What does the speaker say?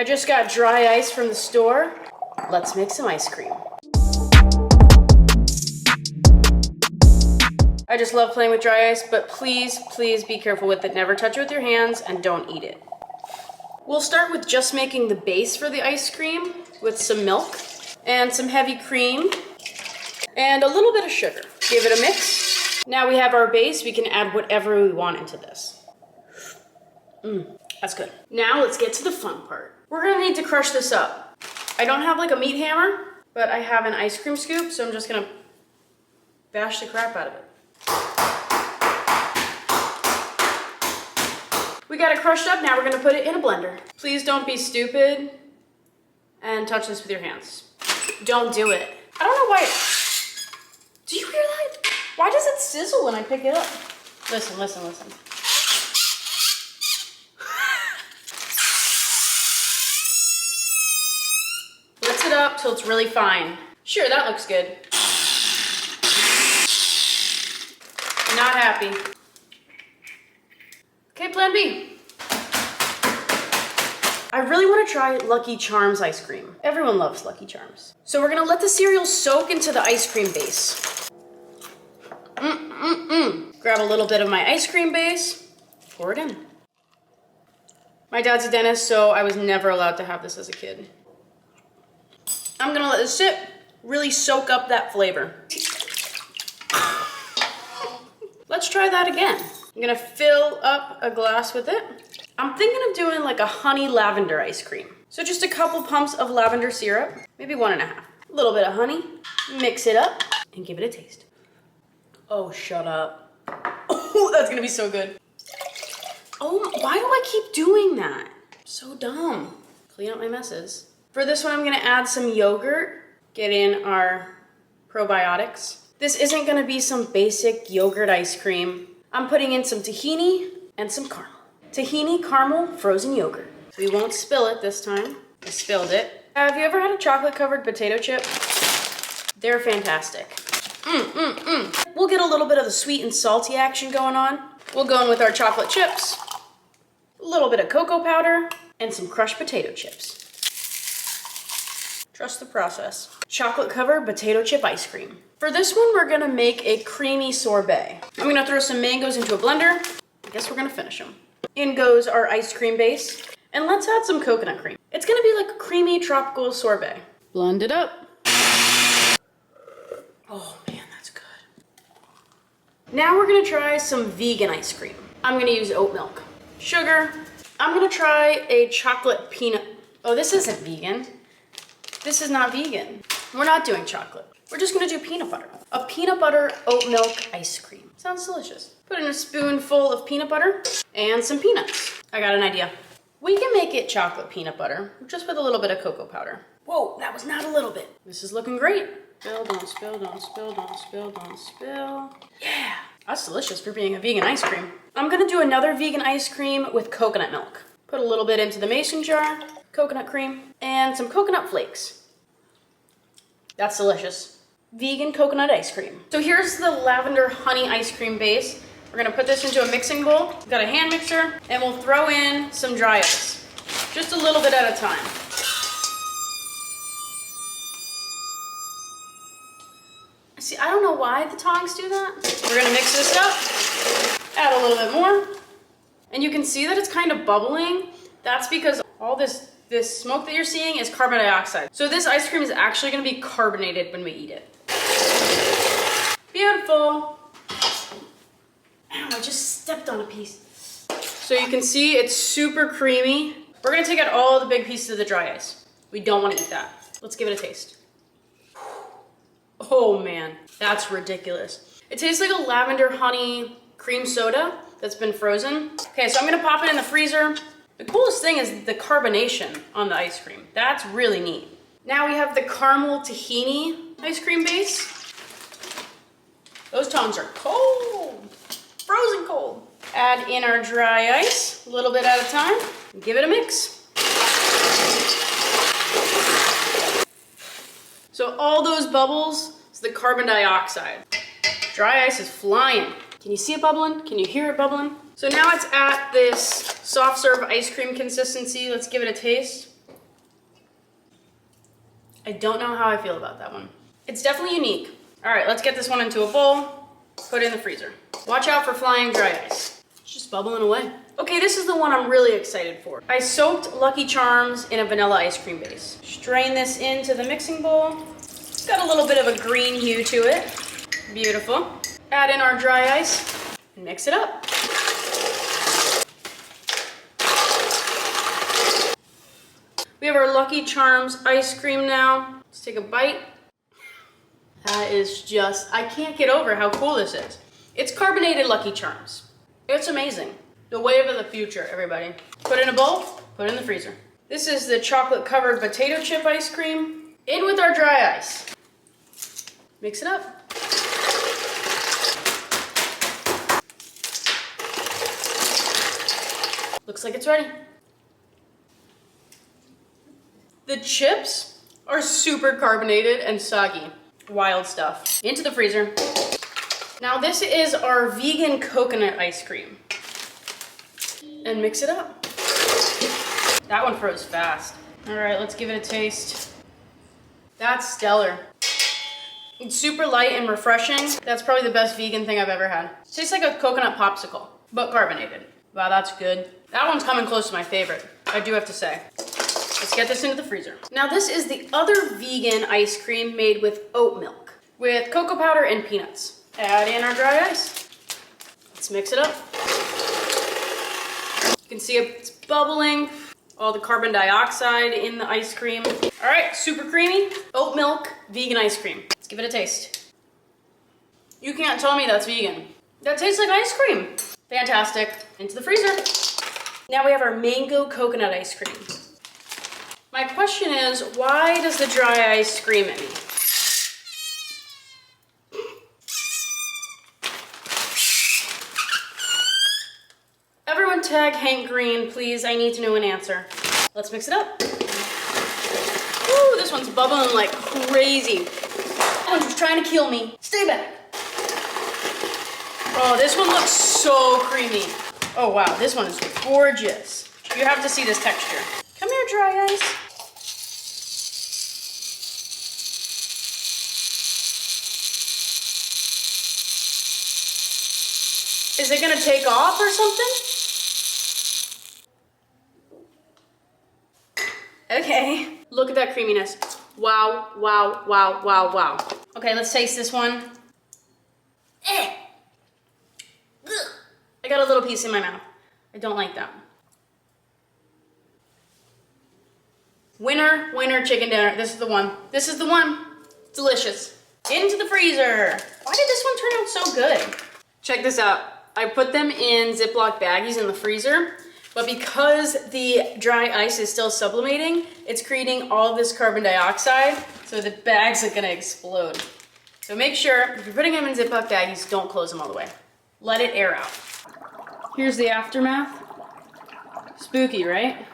I just got dry ice from the store. Let's make some ice cream. I just love playing with dry ice, but please, please be careful with it. Never touch it with your hands and don't eat it. We'll start with just making the base for the ice cream with some milk and some heavy cream and a little bit of sugar. Give it a mix. Now we have our base, we can add whatever we want into this. That's good. Now let's get to the fun part. We're gonna need to crush this up. I don't have like a meat hammer, but I have an ice cream scoop, so I'm just gonna bash the crap out of it. We got it crushed up, now we're gonna put it in a blender. Please don't be stupid and touch this with your hands. Don't do it. I don't know why. Do you hear that? Why does it sizzle when I pick it up? Listen, listen, listen. Blitz it up till it's really fine. Sure, that looks good. Not happy. Okay, plan B. I really want to try Lucky Charms ice cream. Everyone loves Lucky Charms. So we're gonna let the cereal soak into the ice cream base. Grab a little bit of my ice cream base, pour it in. My dad's a dentist, so I was never allowed to have this as a kid. I'm gonna let this sit, really soak up that flavor. Let's try that again. I'm gonna fill up a glass with it. I'm thinking of doing like a honey lavender ice cream. So just a couple pumps of lavender syrup, maybe 1.5. A little bit of honey, mix it up, and give it a taste. Oh, shut up. Oh, that's gonna be so good. Oh, why do I keep doing that? So dumb. Clean up my messes. For this one, I'm gonna add some yogurt, get in our probiotics. This isn't gonna be some basic yogurt ice cream. I'm putting in some tahini and some caramel. Tahini, caramel, frozen yogurt. We won't spill it this time. I spilled it. Have you ever had a chocolate-covered potato chip? They're fantastic. We'll get a little bit of the sweet and salty action going on. We'll go in with our chocolate chips, a little bit of cocoa powder, and some crushed potato chips. Trust the process. Chocolate-covered potato chip ice cream. For this one, we're gonna make a creamy sorbet. I'm gonna throw some mangoes into a blender. I guess we're gonna finish them. In goes our ice cream base. And let's add some coconut cream. It's gonna be like a creamy tropical sorbet. Blend it up. Oh man, that's good. Now we're gonna try some vegan ice cream. I'm gonna use oat milk. Sugar. I'm gonna try a chocolate peanut. Oh, this isn't vegan. This is not vegan. We're not doing chocolate. We're just gonna do peanut butter. A peanut butter oat milk ice cream. Sounds delicious. Put in a spoonful of peanut butter and some peanuts. I got an idea. We can make it chocolate peanut butter just with a little bit of cocoa powder. Whoa, that was not a little bit. This is looking great. Spill, don't spill, don't spill, don't spill, don't spill. Yeah, that's delicious for being a vegan ice cream. I'm gonna do another vegan ice cream with coconut milk. Put a little bit into the mason jar, coconut cream, and some coconut flakes. That's delicious. Vegan coconut ice cream. So here's the lavender honey ice cream base. We're gonna put this into a mixing bowl. We've got a hand mixer, and we'll throw in some dry ice. Just a little bit at a time. See, I don't know why the tongs do that. We're gonna mix this up, add a little bit more, and you can see that it's kind of bubbling. That's because all this smoke that you're seeing is carbon dioxide. So this ice cream is actually gonna be carbonated when we eat it. Beautiful. Ow, I just stepped on a piece. So you can see it's super creamy. We're gonna take out all the big pieces of the dry ice. We don't wanna eat that. Let's give it a taste. Oh man, that's ridiculous. It tastes like a lavender honey cream soda that's been frozen. Okay, so I'm gonna pop it in the freezer. The coolest thing is the carbonation on the ice cream. That's really neat. Now we have the caramel tahini ice cream base. Those tongs are cold, frozen cold. Add in our dry ice, a little bit at a time, and give it a mix. So all those bubbles is the carbon dioxide. Dry ice is flying. Can you see it bubbling? Can you hear it bubbling? So now it's at this soft serve ice cream consistency. Let's give it a taste. I don't know how I feel about that one. It's definitely unique. All right, let's get this one into a bowl, put it in the freezer. Watch out for flying dry ice. It's just bubbling away. Okay, this is the one I'm really excited for. I soaked Lucky Charms in a vanilla ice cream base. Strain this into the mixing bowl. It's got a little bit of a green hue to it. Beautiful. Add in our dry ice and mix it up. We have our Lucky Charms ice cream now. Let's take a bite. That is just, I can't get over how cool this is. It's carbonated Lucky Charms. It's amazing. The wave of the future, everybody. Put it in a bowl, put it in the freezer. This is the chocolate covered potato chip ice cream. In with our dry ice. Mix it up. Looks like it's ready. The chips are super carbonated and soggy. Wild stuff. Into the freezer. Now this is our vegan coconut ice cream. And mix it up. That one froze fast. All right, let's give it a taste. That's stellar. It's super light and refreshing. That's probably the best vegan thing I've ever had. It tastes like a coconut popsicle, but carbonated. Wow, that's good. That one's coming close to my favorite, I do have to say. Let's get this into the freezer. Now this is the other vegan ice cream made with oat milk, with cocoa powder and peanuts. Add in our dry ice. Let's mix it up. You can see it's bubbling, all the carbon dioxide in the ice cream. All right, super creamy, oat milk, vegan ice cream. Let's give it a taste. You can't tell me that's vegan. That tastes like ice cream. Fantastic. Into the freezer. Now we have our mango coconut ice cream. My question is, why does the dry ice scream at me? Everyone tag Hank Green, please. I need to know an answer. Let's mix it up. Ooh, this one's bubbling like crazy. That one's trying to kill me. Stay back. Oh, this one looks so creamy. Oh wow, this one is gorgeous. You have to see this texture. Come here, dry ice. Is it gonna take off or something? Okay, look at that creaminess. Wow, wow, wow, wow, wow. Okay, let's taste this one. Eh. Ugh. I got a little piece in my mouth. I don't like that. Winner, winner, chicken dinner. This is the one. This is the one. Delicious. Into the freezer. Why did this one turn out so good? Check this out. I put them in Ziploc baggies in the freezer, but because the dry ice is still sublimating, it's creating all this carbon dioxide, so the bags are gonna explode. So make sure, if you're putting them in Ziploc baggies, don't close them all the way. Let it air out. Here's the aftermath. Spooky, right?